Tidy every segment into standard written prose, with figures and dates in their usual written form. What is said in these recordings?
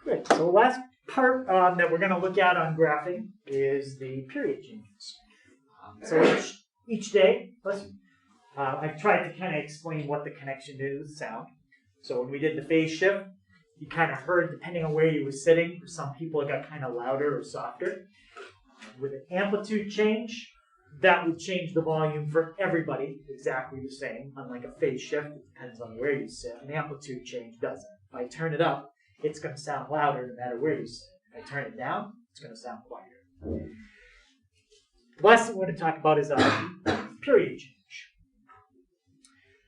Great. So the last part that we're going to look at on graphing is the period changes. So each day, I've tried to kind of explain what the connection is with sound. So when we did the phase shift, you kind of heard, depending on where you were sitting, for some people it got kind of louder or softer. With an amplitude change, that would change the volume for everybody exactly the same. Unlike a phase shift, it depends on where you sit. An amplitude change doesn't. If I turn it up, it's going to sound louder no matter where you sit. If I turn it down, it's going to sound quieter. The last thing we're going to talk about is period change.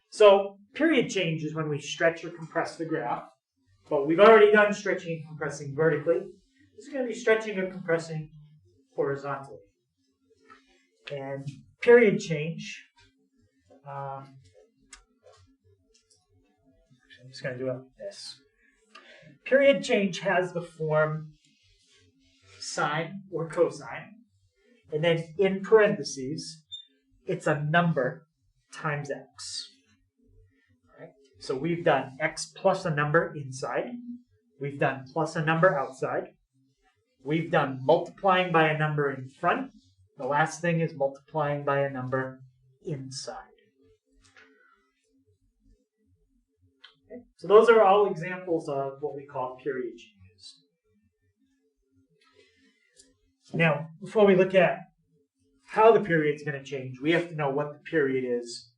So period change is when we stretch or compress the graph. But we've already done stretching and compressing vertically. This is going to be stretching or compressing horizontally. And period change, I'm just going to do it like this. Period change has the form sine or cosine, and then in parentheses, it's a number times x. All right? So we've done x plus a number inside. We've done plus a number outside. We've done multiplying by a number in front. The last thing is multiplying by a number inside. Okay. So those are all examples of what we call period changes. Now, before we look at how the period is going to change, we have to know what the period is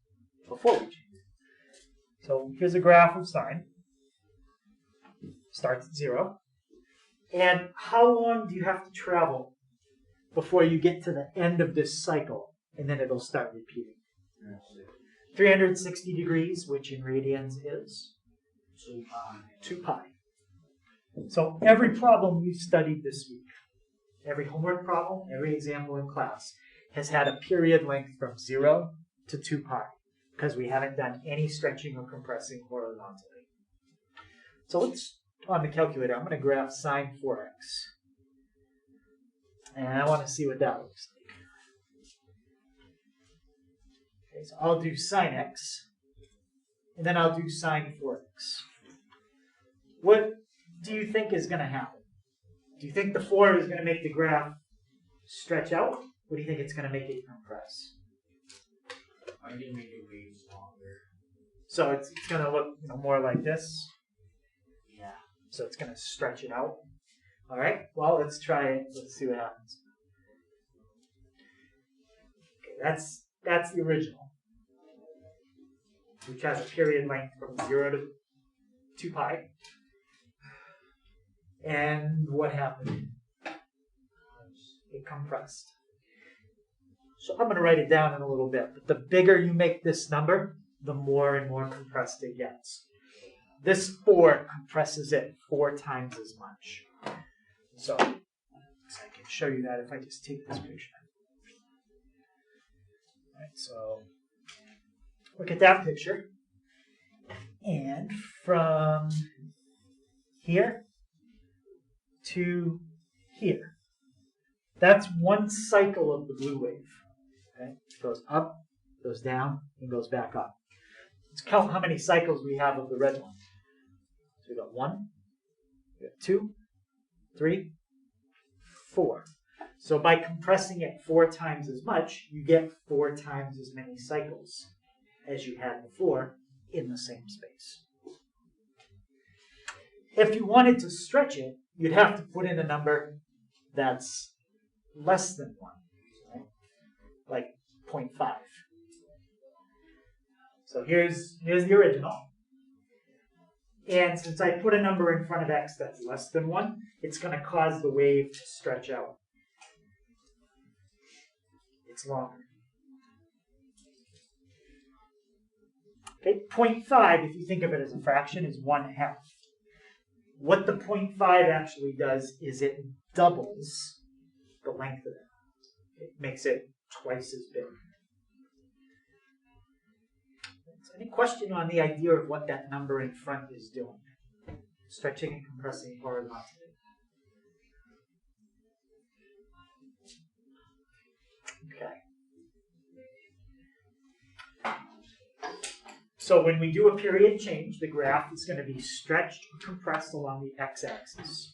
before we change it. So here's a graph of sine. Starts at 0. And how long do you have to travel before you get to the end of this cycle, and then it'll start repeating? 360 degrees, which in radians is 2 pi. So every problem we've studied this week, every homework problem, every example in class, has had a period length from 0 to 2 pi, because we haven't done any stretching or compressing horizontally. So let's, on the calculator, I'm going to graph sine 4x. And I want to see what that looks like. Okay, so I'll do sine x, and then I'll do sine 4x. What do you think is going to happen? Do you think the 4 is going to make the graph stretch out? Or do you think it's going to make it compress? I'm going to make it way longer. So it's going to look more like this? Yeah. So it's going to stretch it out? All right, well, let's try it. Let's see what happens. Okay, that's the original, which has a period length from 0 to 2 pi. And what happened? It compressed. So I'm going to write it down in a little bit. But the bigger you make this number, the more and more compressed it gets. This 4 compresses it 4 times as much. So I can show you that if I just take this picture. All right, so look at that picture. And from here to here, that's one cycle of the blue wave. Okay? It goes up, goes down, and goes back up. Let's count how many cycles we have of the red one. So we got 1, we got 2, 3, 4. So by compressing it 4 times as much, you get 4 times as many cycles as you had before in the same space. If you wanted to stretch it, you'd have to put in a number that's less than 1, right? Like 0.5. So here's the original. And since I put a number in front of x that's less than 1, it's going to cause the wave to stretch out. It's longer. Okay, 0.5, if you think of it as a fraction, is 1/2. What the 0.5 actually does is it doubles the length of it. It makes it twice as big. Any question on the idea of what that number in front is doing? Stretching and compressing horizontally. Okay. So when we do a period change, the graph is going to be stretched or compressed along the x-axis.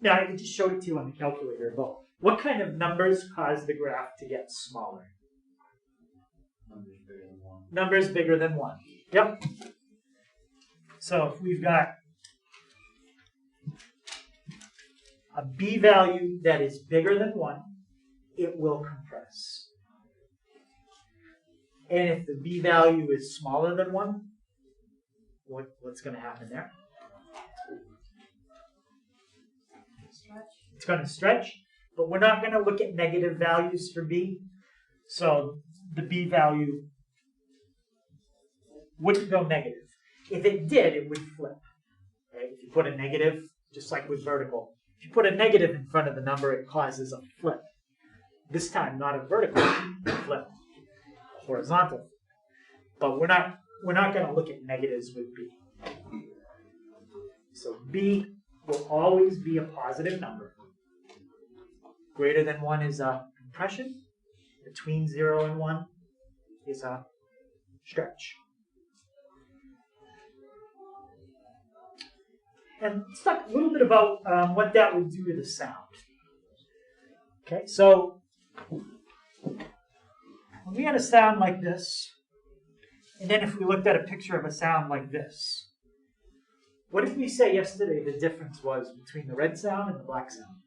Now, I just showed it to you on the calculator, but what kind of numbers cause the graph to get smaller? Numbers bigger than 1. Numbers bigger than 1. Yep. So if we've got a b value that is bigger than 1, it will compress. And if the b value is smaller than 1, what's going to happen there? It's going to stretch, but we're not going to look at negative values for b. So the b value wouldn't go negative. If it did, it would flip. Okay? If you put a negative, just like with vertical, if you put a negative in front of the number, it causes a flip. This time, not a vertical flip, a horizontal. But we're not going to look at negatives with b. So b will always be a positive number. Greater than 1 is a compression. Between 0 and 1 is a stretch. And let's talk a little bit about what that would do to the sound. Okay, so when we had a sound like this, and then if we looked at a picture of a sound like this, what did we say yesterday the difference was between the red sound and the black sound?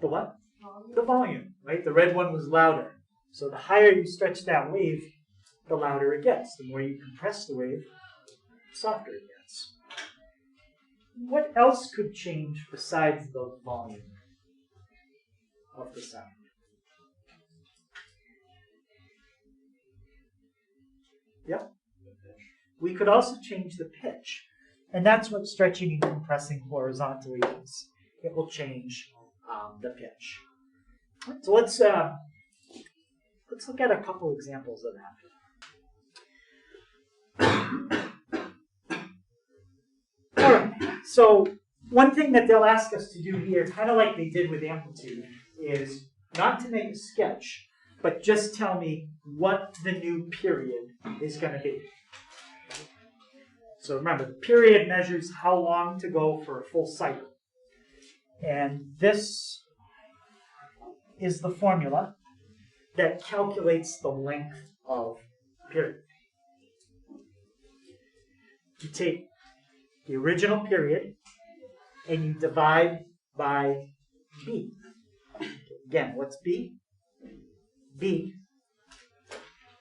The what? The volume, right? The red one was louder. So the higher you stretch that wave, the louder it gets. The more you compress the wave, the softer it gets. What else could change besides the volume of the sound? Yep. We could also change the pitch. And that's what stretching and compressing horizontally is. It will change the pitch. So let's look at a couple examples of that. All right. So one thing that they'll ask us to do here, kind of like they did with amplitude, is not to make a sketch, but just tell me what the new period is going to be. So remember, the period measures how long to go for a full cycle. And this is the formula that calculates the length of the period. You take the original period and you divide by b. Again, what's b? B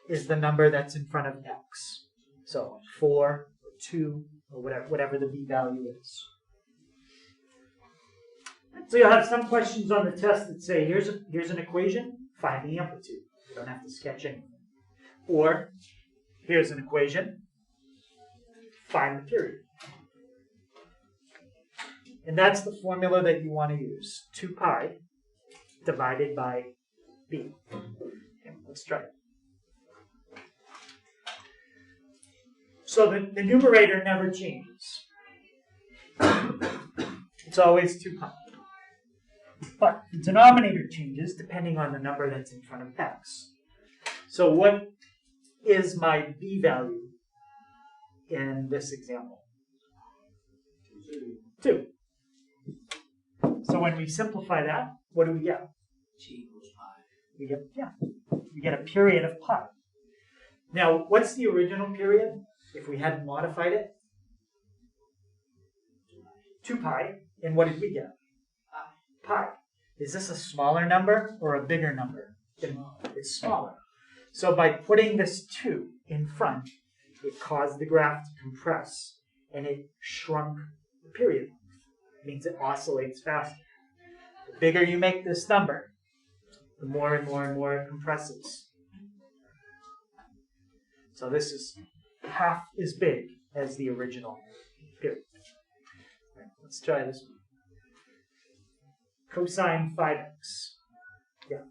is the number that's in front of x. So 4 or 2 or whatever the b value is. So you'll have some questions on the test that say, here's an equation, find the amplitude. You don't have to sketch anything. Or, here's an equation, find the period. And that's the formula that you want to use. 2 pi divided by b. Okay, let's try it. So the numerator never changes. It's always 2 pi. But the denominator changes depending on the number that's in front of x. So what is my b value in this example? 2. So when we simplify that, what do we get? T equals pi. We get a period of pi. Now, what's the original period if we hadn't modified it? 2 pi. And what did we get? Pi. Is this a smaller number or a bigger number? It's smaller. So by putting this 2 in front, it caused the graph to compress and it shrunk the period. It means it oscillates faster. The bigger you make this number, the more and more and more it compresses. So this is half as big as the original period. Right, let's try this one. Cosine 5x. Yeah.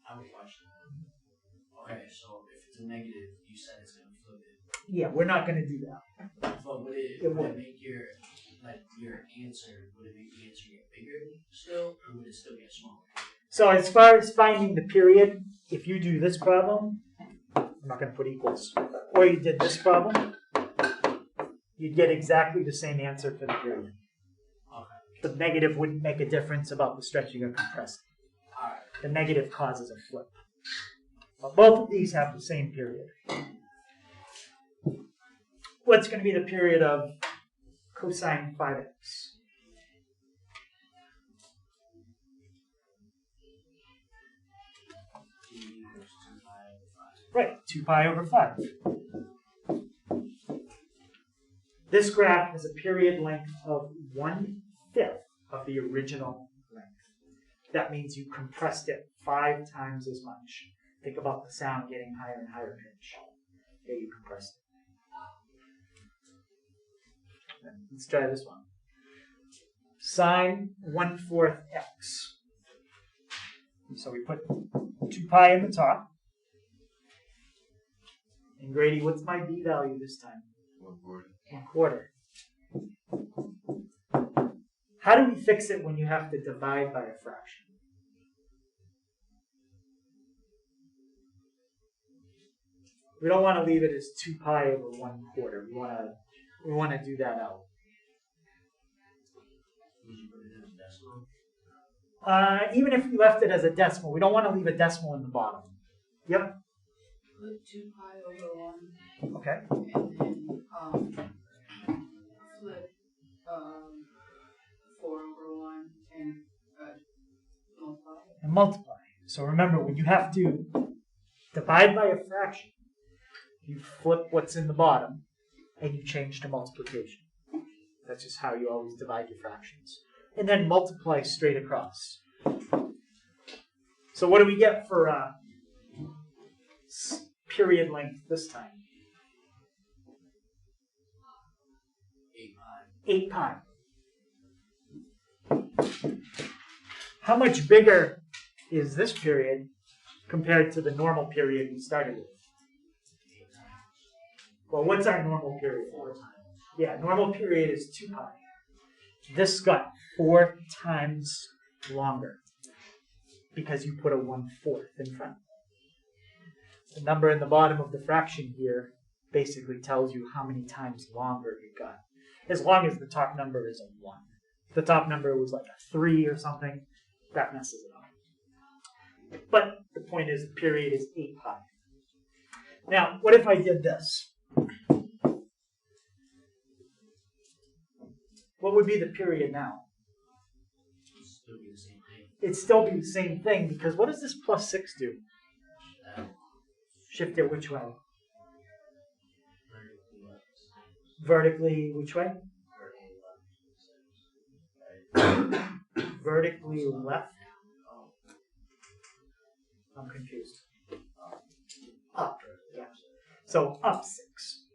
I have a question. Okay, so if it's a negative, you said it's going to flip it. Yeah, we're not going to do that. But would it would. make your like your answer, would it make the answer get bigger still, or would it still get smaller? So as far as finding the period, if you do this problem, I'm not going to put equals, or you did this problem, you'd get exactly the same answer for the period. Okay. The negative wouldn't make a difference about the stretching or compressing. Alright. The negative causes a flip. But both of these have the same period. What's going to be the period of cosine 5x? Right, 2 pi over 5. This graph has a period length of 1/5 of the original length. That means you compressed it 5 times as much. Think about the sound getting higher and higher pitch. Okay, you compressed it. Let's try this one. Sine 1/4 x. So we put 2 pi in the top. And Grady, what's my b value this time? 1/4. How do we fix it when you have to divide by a fraction? We don't want to leave it as 2 pi over 1/4. We want to do that out. Would you put it in a decimal? Even if we left it as a decimal, we don't want to leave a decimal in the bottom. Yep. Put 2 pi over 1, Okay. and then flip 4 over 1 and multiply. And multiply. So remember, when you have to divide by a fraction, you flip what's in the bottom and you change to multiplication. That's just how you always divide your fractions. And then multiply straight across. So what do we get for period length this time? 8 pi. 8 pi. How much bigger is this period compared to the normal period we started with? 8 times. Well, what's our normal period? 4 times. Yeah, normal period is 2 pi. This got 4 times longer because you put a 1/4 in front. The number in the bottom of the fraction here basically tells you how many times longer it got. As long as the top number is a 1. If the top number was like a 3 or something, that messes it up. But the point is the period is 8 pi. Now, what if I did this? What would be the period now? It'd still be the same thing. It'd still be the same thing because what does this plus 6 do? Shift it which way? Vertically left. Vertically which way? Vertically left. Vertically left? I'm confused. Up. Yeah. So up 6.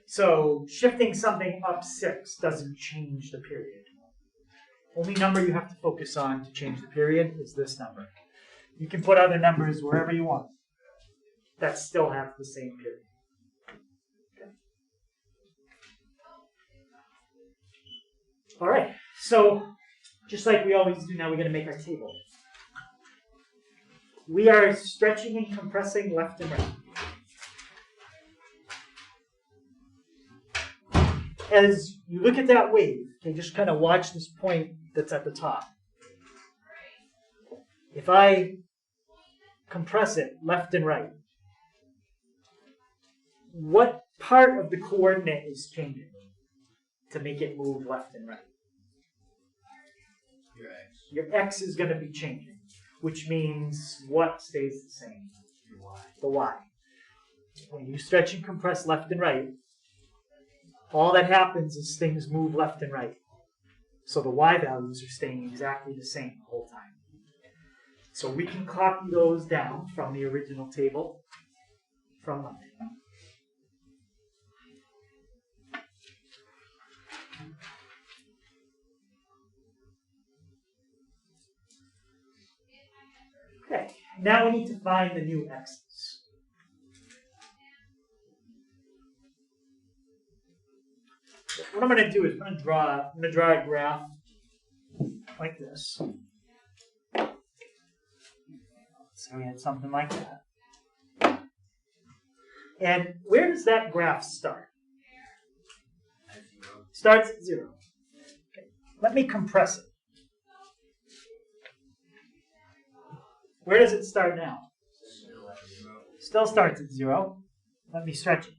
So shifting something up 6 doesn't change the period. Only number you have to focus on to change the period is this number. You can put other numbers wherever you want. That still have the same period. Okay. All right. So just like we always do now, we're going to make our table. We are stretching and compressing left and right. As you look at that wave, okay, just kind of watch this point that's at the top. If I compress it left and right, what part of the coordinate is changing to make it move left and right? Your x. Your x is going to be changing, which means what stays the same? Your y. The y. When you stretch and compress left and right, all that happens is things move left and right. So the y values are staying exactly the same the whole time. So we can copy those down from the original table from Monday. Okay, now we need to find the new x's. what I'm going to do is I'm going to draw a graph like this. So we had something like that. And where does that graph start? Starts at 0. Okay. Let me compress it. Where does it start now? Still at 0. Still starts at 0. Let me stretch it.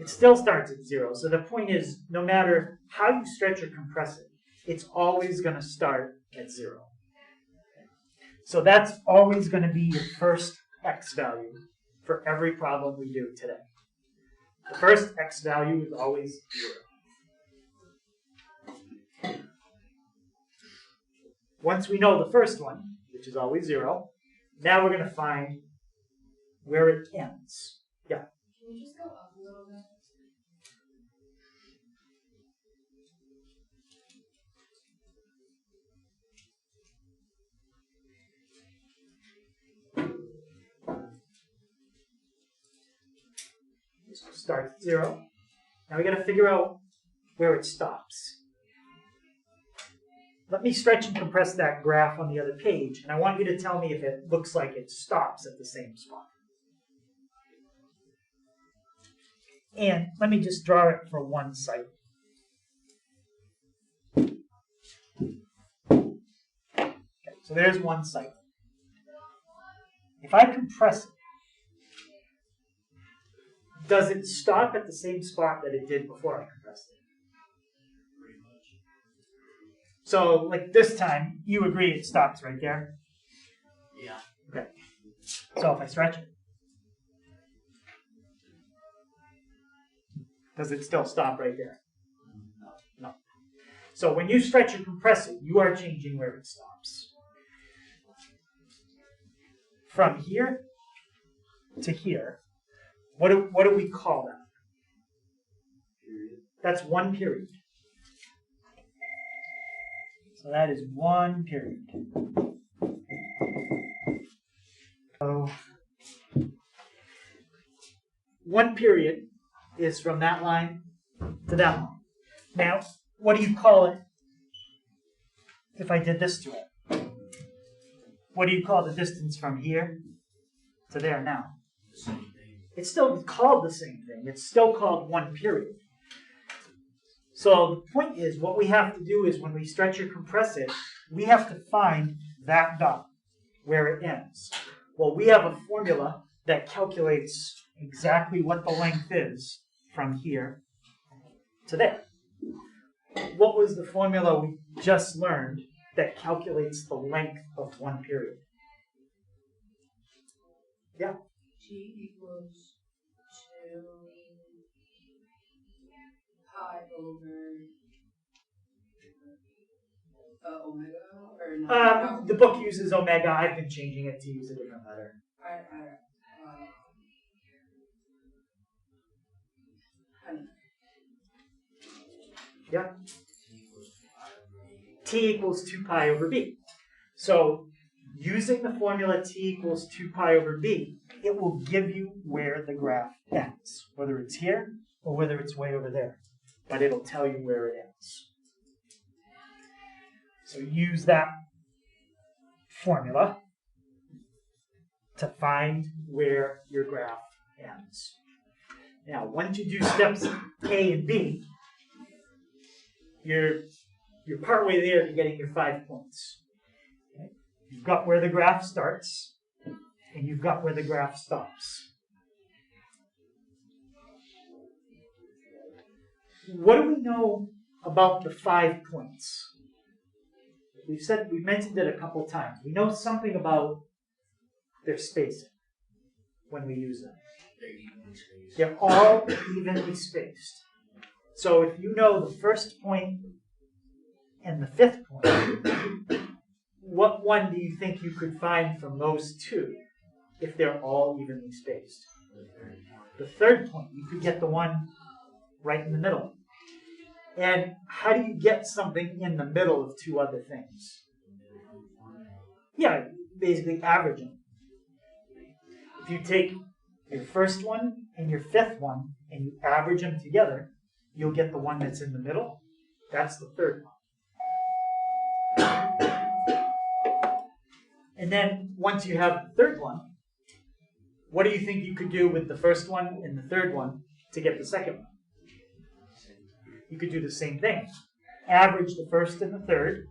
It still starts at 0. So the point is, no matter how you stretch or compress it, it's always going to start at 0. So that's always going to be your first x value for every problem we do today. The first x value is always 0. Once we know the first one, which is always 0, now we're going to find where it ends. Yeah? Can you just go up a little bit? Starts at 0. Now we got to figure out where it stops. Let me stretch and compress that graph on the other page, and I want you to tell me if it looks like it stops at the same spot. And let me just draw it for one cycle. Okay, so there's one cycle. If I compress it, does it stop at the same spot that it did before I compressed it? Pretty much. So, like this time, you agree it stops right there? Yeah. Okay. So if I stretch it, does it still stop right there? No. No. So when you stretch or compress it, you are changing where it stops. From here to here, what do we call that? Period. That's one period. So that is one period. So one period is from that line to that line. Now, what do you call it if I did this to it? What do you call the distance from here to there now? The same thing. It's still called the same thing. It's still called one period. So the point is, what we have to do is when we stretch or compress it, we have to find that dot where it ends. Well, we have a formula that calculates exactly what the length is from here to there. What was the formula we just learned that calculates the length of one period? Yeah. G equals 2 pi over omega or no? The book uses omega. I've been changing it to use a different letter. Yeah. T equals 2 pi over b. So using the formula t equals 2 pi over b, it will give you where the graph ends, whether it's here or whether it's way over there. But it'll tell you where it ends. So use that formula to find where your graph ends. Now, once you do steps A and B, you're partway there to getting your 5 points. Okay? You've got where the graph starts, and you've got where the graph stops. What do we know about the 5 points? We've mentioned it a couple times. We know something about their spacing when we use them. They're evenly spaced. They're all evenly spaced. So if you know the first point and the fifth point, what one do you think you could find from those two if they're all evenly spaced? The third point, you could get the one right in the middle. And how do you get something in the middle of two other things? Yeah, basically average them. If you take your first one and your fifth one and you average them together, you'll get the one that's in the middle. That's the third one. And then once you have the third one, what do you think you could do with the first one and the third one to get the second one? You could do the same thing. Average the first and the third,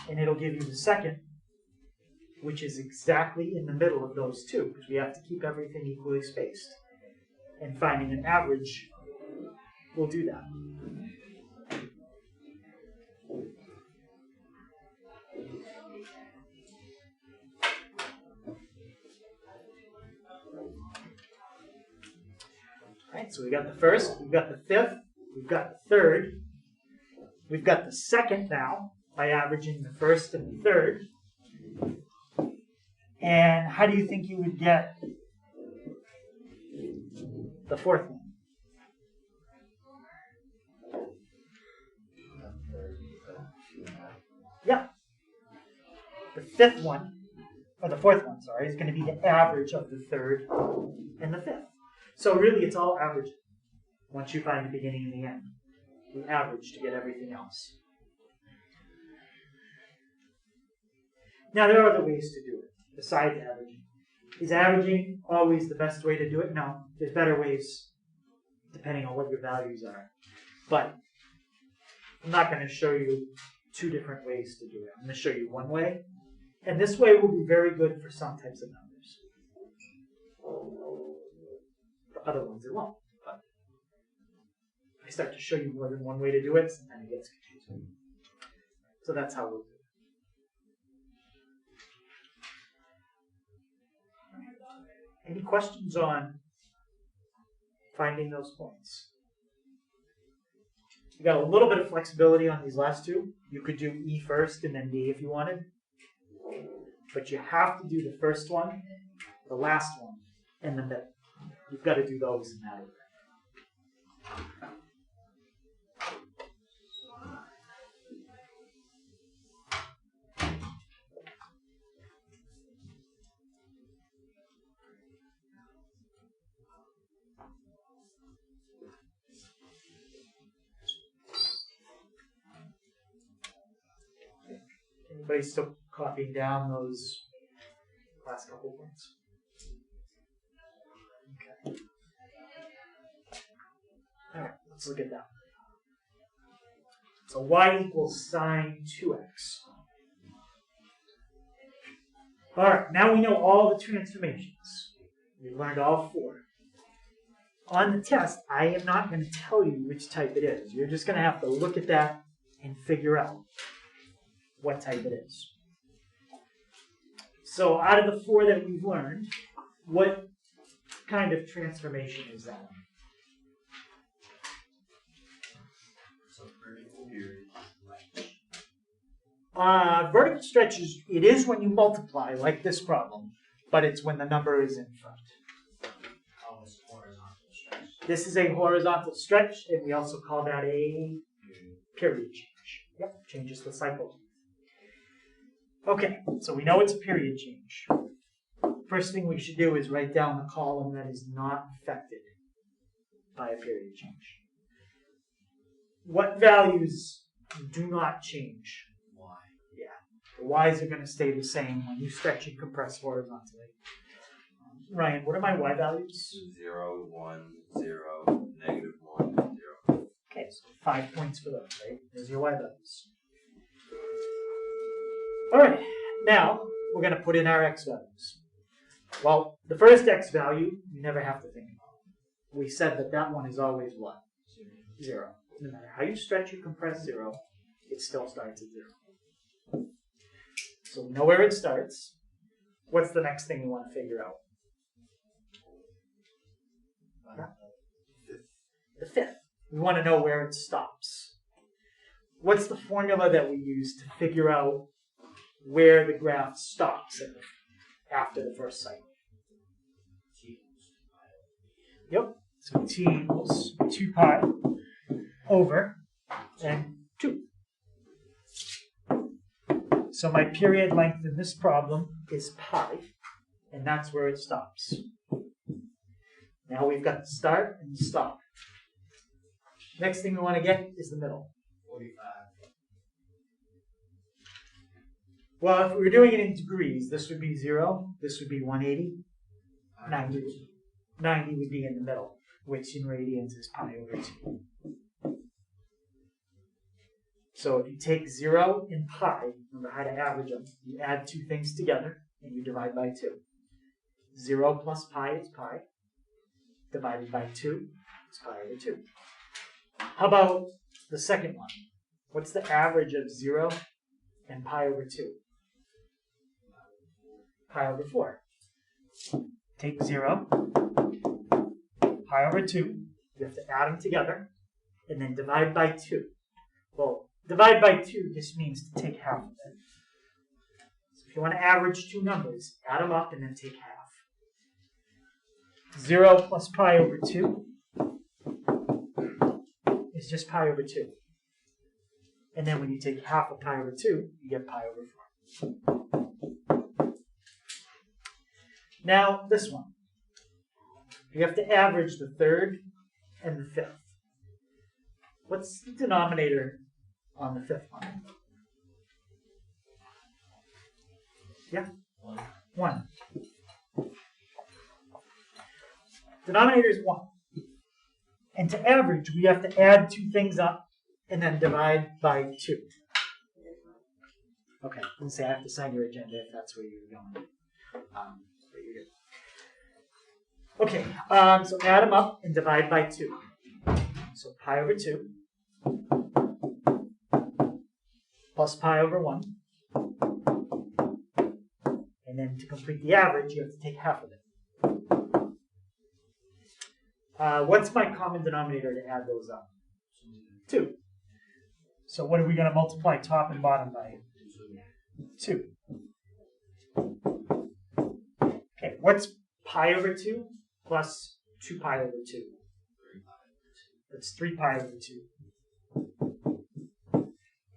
and it'll give you the second, which is exactly in the middle of those two, because we have to keep everything equally spaced. And finding an average will do that. Right, so we got the first, we've got the fifth, we've got the third, we've got the second now by averaging the first and the third. And how do you think you would get the fourth one? Yeah. The fifth one, or the fourth one, sorry, is going to be the average of the third and the fifth. So really, it's all averaging. Once you find the beginning and the end, we average to get everything else. Now, there are other ways to do it besides averaging. Is averaging always the best way to do it? No, there's better ways depending on what your values are. But I'm not going to show you two different ways to do it. I'm going to show you one way, and this way will be very good for some types of numbers. For other ones it won't. But if I start to show you more than one way to do it, sometimes it gets confusing. So that's how we'll do it. Any questions on finding those points? You got a little bit of flexibility on these last two. You could do E first and then D if you wanted. But you have to do the first one, the last one, and the middle. You've got to do those in that order. Anybody still copying down those last couple points? Okay. All right, let's look at that. So y equals sine 2x. All right, now we know all the transformations. We learned all four. On the test, I am not going to tell you which type it is. You're just going to have to look at that and figure out what type it is. So out of the four that we've learned, what kind of transformation is that? So vertical period. Vertical stretch it is when you multiply, like this problem, but it's when the number is in front. Oh, it's horizontal stretch. This is a horizontal stretch, and we also call that a period change. Yep, changes the cycle. Okay, so we know it's a period change. First thing we should do is write down the column that is not affected by a period change. What values do not change? Y. Yeah, the y's are going to stay the same when you stretch and compress horizontally. Ryan, what are my y values? 0, 1, 0, negative 1, 0. Okay, so 5 points for those, right? There's your y values. All right, now we're going to put in our x values. Well, the first x value, you never have to think about. We said that that one is always what? 0. No matter how you stretch or compress 0, it still starts at 0. So we know where it starts. What's the next thing we want to figure out? The fifth. We want to know where it stops. What's the formula that we use to figure out where the graph stops after the first cycle? Yep. So t equals 2 pi over and 2. So my period length in this problem is pi, and that's where it stops. Now we've got the start and the stop. Next thing we want to get is the middle. 45. Well, if we were doing it in degrees, this would be 0, this would be 180, 90. 90 would be in the middle, which in radians is pi over 2. So if you take 0 and pi, remember how to average them, you add two things together and you divide by 2. 0 plus pi is pi, divided by 2 is pi over 2. How about the second one? What's the average of 0 and pi over 2? Pi over 4. Take 0, pi over 2, you have to add them together, and then divide by 2. Well, divide by 2 just means to take half of it. So if you want to average two numbers, add them up and then take half. 0 plus pi over 2 is just pi over 2. And then when you take half of pi over 2, you get pi over 4. Now, this one. You have to average the third and the fifth. What's the denominator on the fifth one? Yeah? 1. Denominator is 1. And to average, we have to add two things up and then divide by 2. Okay, I was say I have to sign your agenda if that's where you're going. But you're good. Okay, so add them up and divide by 2. So pi over 2 plus pi over 1. And then to complete the average, you have to take half of it. What's my common denominator to add those up? 2. So what are we going to multiply top and bottom by? 2. Okay, what's pi over 2 plus 2 pi over 2? That's 3 pi over 2.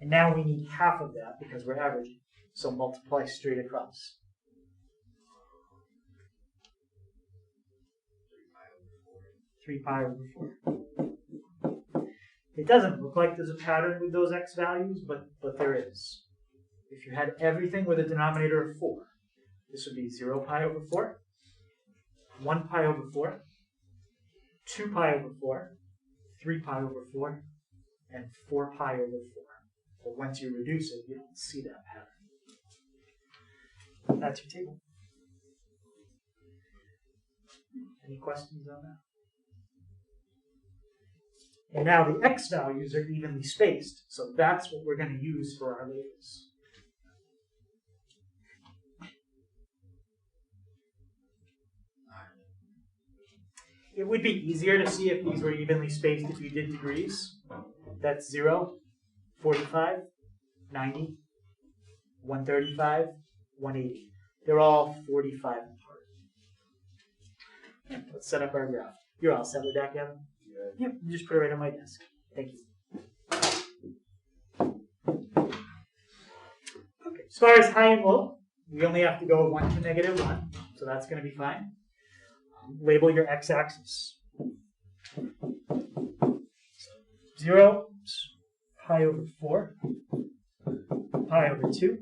And now we need half of that because we're averaging. So multiply straight across. 3 pi over 4. It doesn't look like there's a pattern with those x values, but there is. If you had everything with a denominator of 4, this would be 0 pi over 4, 1 pi over 4, 2 pi over 4, 3 pi over 4, and 4 pi over 4. But once you reduce it, you don't see that pattern. That's your table. Any questions on that? And now the x values are evenly spaced, so that's what we're going to use for our labels. It would be easier to see if these were evenly spaced if you did degrees. That's 0, 45, 90, 135, 180. They're all 45 apart. Let's set up our graph. You're all set with that, Kevin? Yep, just put it right on my desk. Thank you. Okay, as far as high and low, we only have to go 1 to negative 1, so that's going to be fine. Label your x-axis. 0, pi over 4, pi over 2,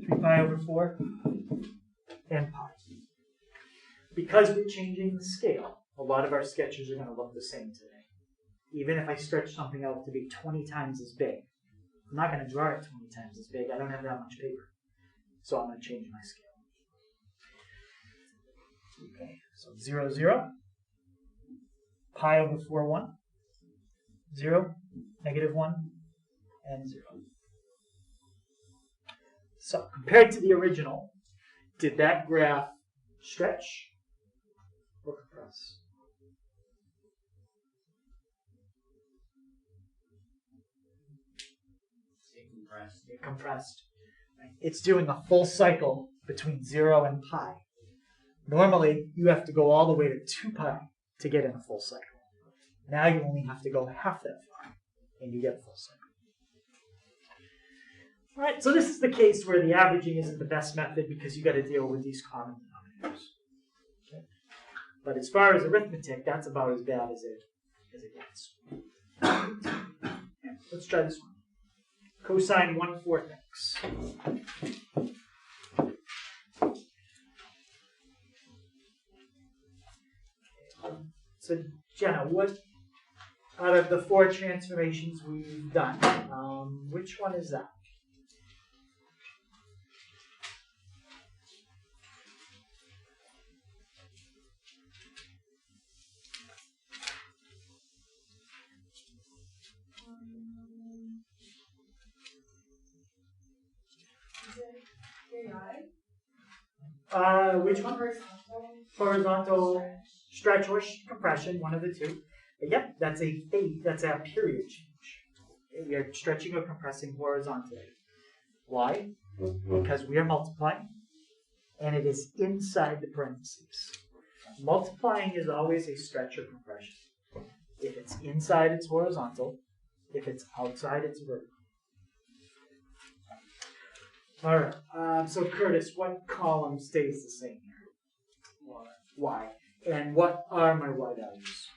3 pi over 4, and pi. Because we're changing the scale, a lot of our sketches are going to look the same today. Even if I stretch something out to be 20 times as big, I'm not going to draw it 20 times as big. I don't have that much paper. So I'm going to change my scale. Okay, so 0, 0, pi over 4, 1, 0, negative 1, and 0. So compared to the original, did that graph stretch or compress? It compressed. It's doing a full cycle between 0 and pi. Normally, you have to go all the way to 2 pi to get in a full cycle. Now you only have to go half that far, and you get a full cycle. All right, so this is the case where the averaging isn't the best method because you got to deal with these common denominators. Okay? But as far as arithmetic, that's about as bad as it as it gets. Yeah, let's try this one. Cosine 1/4 x. So Jenna, what out of the 4 transformations we've done, which one is that? Which one? Horizontal stretch or compression, one of the two. But yep, that's a period change. We are stretching or compressing horizontally. Why? Because we are multiplying, and it is inside the parentheses. Multiplying is always a stretch or compression. If it's inside, it's horizontal. If it's outside, it's vertical. All right. So Curtis, what column stays the same here? Y. And what are my Y values?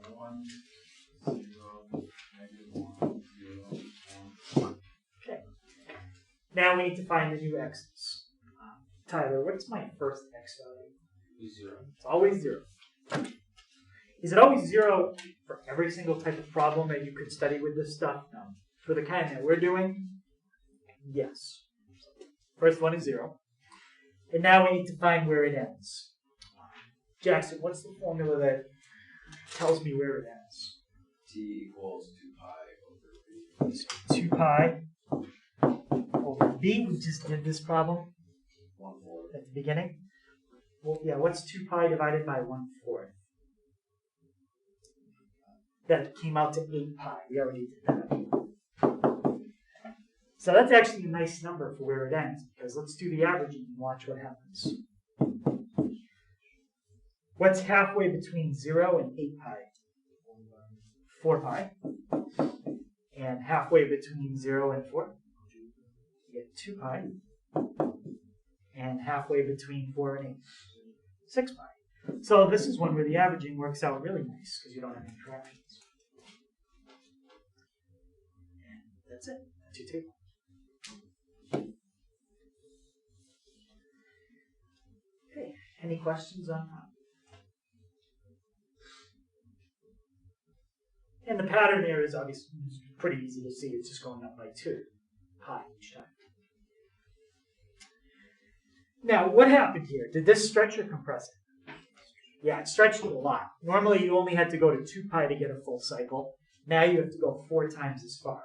1, 0, -1, 0, 1. Okay. Now we need to find the new x's. Tyler, what's my first x value? 0. It's always 0. Is it always 0 for every single type of problem that you could study with this stuff? No. For the kind that we're doing, yes. First one is 0. And now we need to find where it ends. Jackson, what's the formula that tells me where it ends? T equals 2 pi over b. So 2 pi over b. We just did this problem 1/4. at the beginning. Well, yeah, what's 2 pi divided by 1/4? That came out to 8 pi. We already did that. So that's actually a nice number for where it ends, because let's do the averaging and watch what happens. What's halfway between 0 and 8 pi? 4 pi. And halfway between 0 and 4? You get 2 pi. And halfway between 4 and 8? 6 pi. So this is one where the averaging works out really nice, because you don't have any fractions. And that's it. That's your table. Okay, any questions on that? And the pattern there is obviously pretty easy to see. It's just going up by 2 pi each time. Now, what happened here? Did this stretch or compress it? Yeah, it stretched it a lot. Normally, you only had to go to 2 pi to get a full cycle. Now you have to go 4 times as far.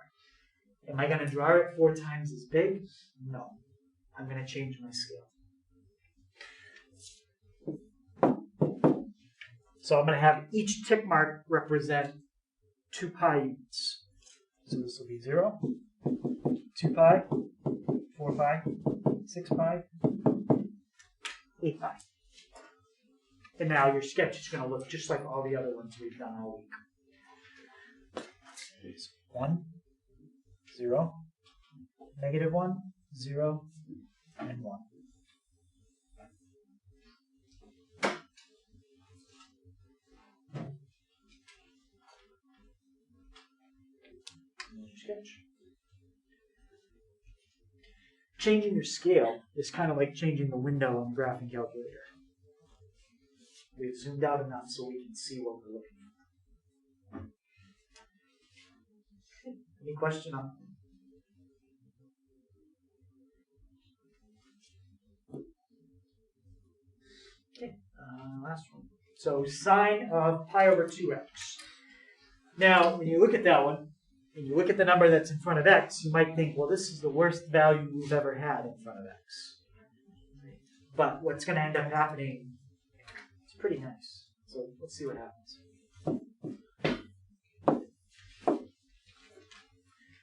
Am I going to draw it 4 times as big? No. I'm going to change my scale. So I'm going to have each tick mark represent 2 pi units. So this will be 0, 2 pi, 4 pi, 6 pi, 8 pi. And now your sketch is going to look just like all the other ones we've done all week. 1, 0, -1, 0, and 1. Sketch. Changing your scale is kind of like changing the window on the graphing calculator. We've zoomed out enough so we can see what we're looking at. Okay. Any question on that? Okay, last one. So sine of pi over 2x. Now, when you look at that one, and you look at the number that's in front of x, you might think, well, this is the worst value we've ever had in front of x. But what's going to end up happening, it's pretty nice. So let's see what happens.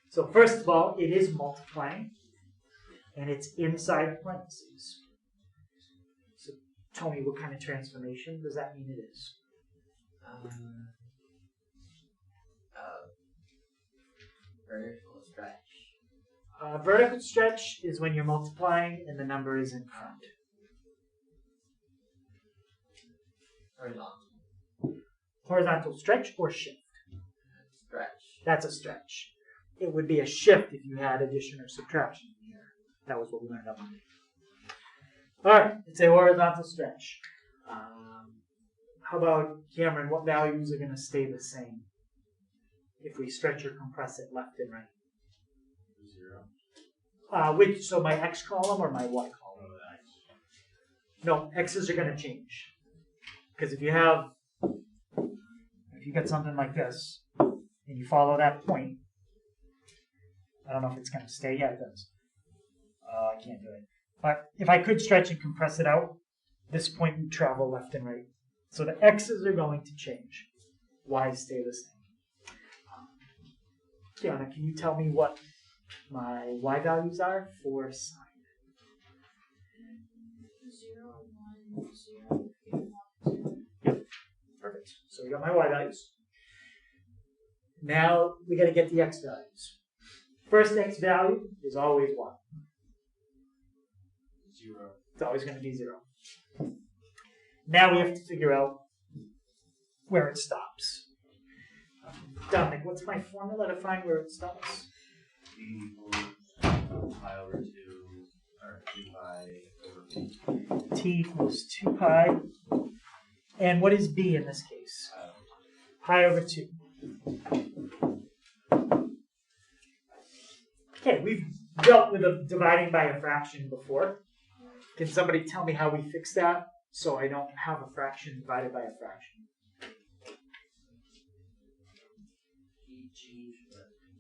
So first of all, it is multiplying, and it's inside parentheses. So tell me, what kind of transformation does that mean it is? Vertical stretch. Vertical stretch is when you're multiplying and the number is in front. Horizontal. horizontal stretch or shift? Stretch. That's a stretch. It would be a shift if you had addition or subtraction here. That was what we learned up. All right, it's a horizontal stretch. How about, Cameron, what values are going to stay the same if we stretch or compress it left and right? 0. So my x column or my y column? No, x's are going to change. Because if you got something like this, and you follow that point, I don't know if it's going to stay. Yeah, it does. I can't do it. But if I could stretch and compress it out, this point would travel left and right. So the x's are going to change. Y's stay the same. Kiana, can you tell me what my y values are for sine? 0, 1, 0, 1, 2. Yep. Perfect. So we got my y values. Now we got to get the x values. First x value is always what? 0. It's always going to be 0. Now we have to figure out where it stops. Dominic, what's my formula to find where it stops? B equals pi over 2, or 2 pi over b. T equals 2 pi. And what is b in this case? Pi over 2. Okay, we've dealt with a dividing by a fraction before. Can somebody tell me how we fix that so I don't have a fraction divided by a fraction?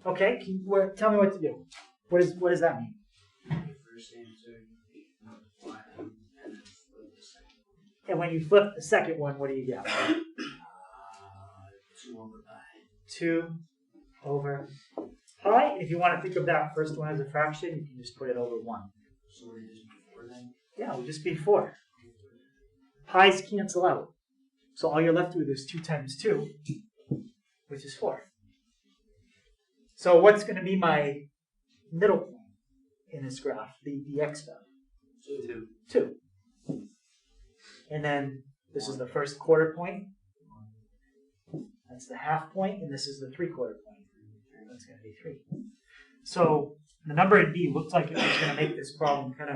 Okay, tell me what to do. What does that mean? First answer, multiply them, and then flip the second one. And when you flip the second one, what do you get? 2 over pi. 2 over pi. If you want to think of that first one as a fraction, you can just put it over 1. So we're just before then? Yeah, it would just be 4. Pi's cancel out. So all you're left with is 2 times 2, which is 4. So what's going to be my middle point in this graph, the x value? 2. And then this is the first quarter point. That's the half point, and this is the 3/4 point. That's going to be 3. So the number in B looked like it was going to make this problem kind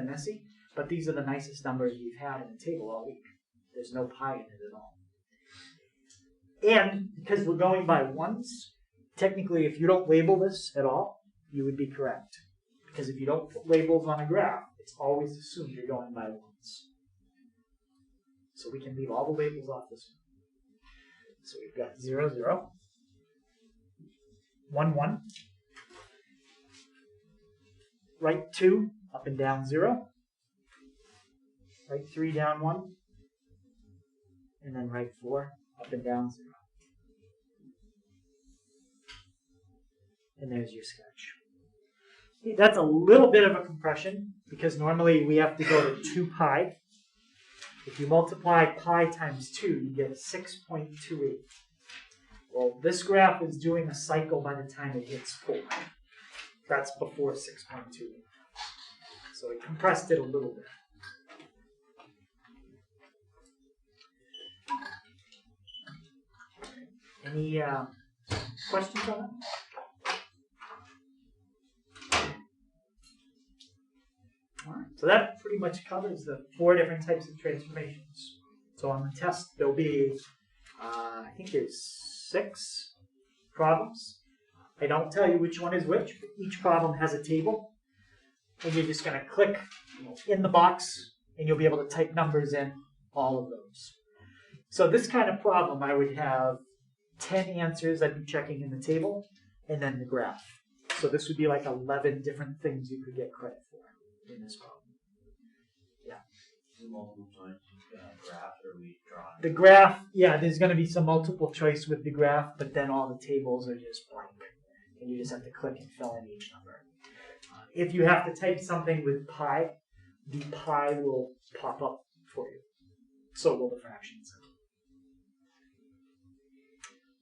of messy, but these are the nicest numbers we've had in the table all week. There's no pi in it at all. And because we're going by ones, technically if you don't label this at all, you would be correct. Because if you don't put labels on a graph, it's always assumed you're going by ones. So we can leave all the labels off this one. So we've got 0, 0, 1, 1, right 2, up and down 0, right 3, down 1, and then right 4, up and down 0. And there's your sketch. That's a little bit of a compression, because normally we have to go to 2 pi. If you multiply pi times 2, you get 6.28. Well, this graph is doing a cycle by the time it hits 4. That's before 6.28. So it compressed it a little bit. Any questions on that? All right, so that pretty much covers the 4 different types of transformations. So on the test, there'll be, I think there's 6 problems. I don't tell you which one is which, but each problem has a table. And you're just going to click in the box, and you'll be able to type numbers in, all of those. So this kind of problem, I would have 10 answers I'd be checking in the table, and then the graph. So this would be like 11 different things you could get credit for in this problem. Yeah. Multiple choice graph, or we draw The graph, yeah, there's going to be some multiple choice with the graph, but then all the tables are just blank. And you just have to click and fill in each number. If you have to type something with pi, the pi will pop up for you. So will the fractions.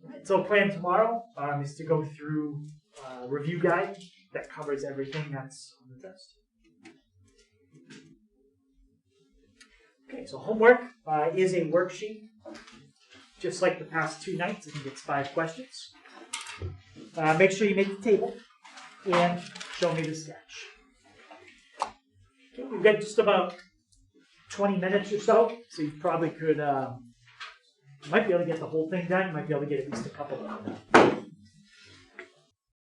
All right, so plan tomorrow is to go through a review guide that covers everything that's on the test. Okay, so homework is a worksheet just like the past 2 nights. I think it's 5 questions. Make sure you make the table and show me the sketch. Okay, we've got just about 20 minutes or so, so you probably could, you might be able to get the whole thing done. You might be able to get at least a couple of them done.